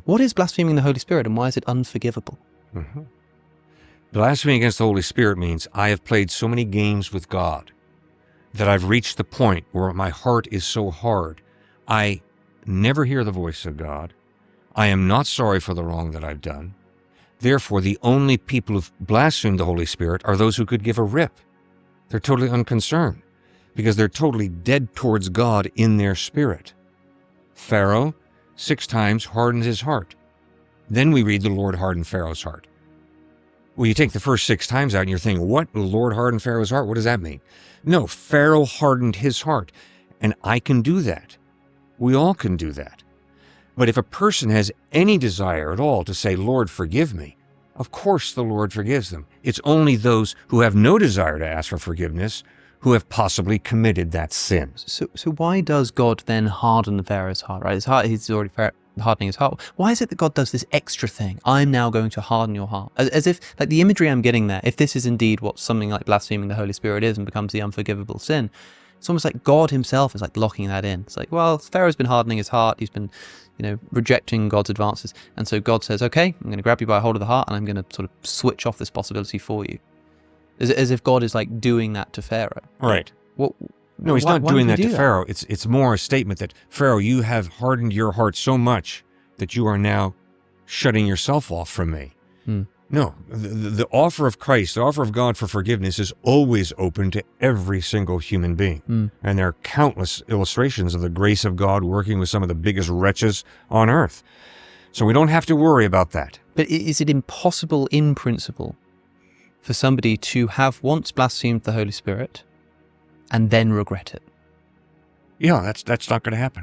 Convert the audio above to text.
What is blaspheming the Holy Spirit, and why is it unforgivable? Blasphemy against the Holy Spirit means I have played so many games with God that I've reached the point where my heart is so hard. I never hear the voice of God. I am not sorry for the wrong that I've done. Therefore, the only people who've blasphemed the Holy Spirit are those who could give a rip. They're totally unconcerned because they're totally dead towards God in their spirit. Pharaoh 6 times hardened his heart. Then we read the Lord hardened Pharaoh's heart. Well, you take the first 6 times out and you're thinking, what? The Lord hardened Pharaoh's heart? What does that mean? No, Pharaoh hardened his heart. And I can do that. We all can do that. But if a person has any desire at all to say, Lord, forgive me, of course the Lord forgives them. It's only those who have no desire to ask for forgiveness who have possibly committed that sin. So why does God then harden Pharaoh's heart, right? He's already hardening his heart. Why is it that God does this extra thing? I'm now going to harden your heart. As if, like, the imagery I'm getting there, if this is indeed what something like blaspheming the Holy Spirit is and becomes the unforgivable sin, it's almost like God himself is like locking that in. It's like, well, Pharaoh's been hardening his heart. He's been, rejecting God's advances. And so God says, okay, I'm going to grab you by a hold of the heart and I'm going to sort of switch off this possibility for you. As if God is like doing that to Pharaoh. Right. What? No, he's not doing that to Pharaoh. It's more a statement that, Pharaoh, you have hardened your heart so much that you are now shutting yourself off from me. No, the offer of Christ, the offer of God for forgiveness is always open to every single human being. And there are countless illustrations of the grace of God working with some of the biggest wretches on earth. So we don't have to worry about that. But is it impossible in principle for somebody to have once blasphemed the Holy Spirit and then regret it? Yeah, that's not going to happen.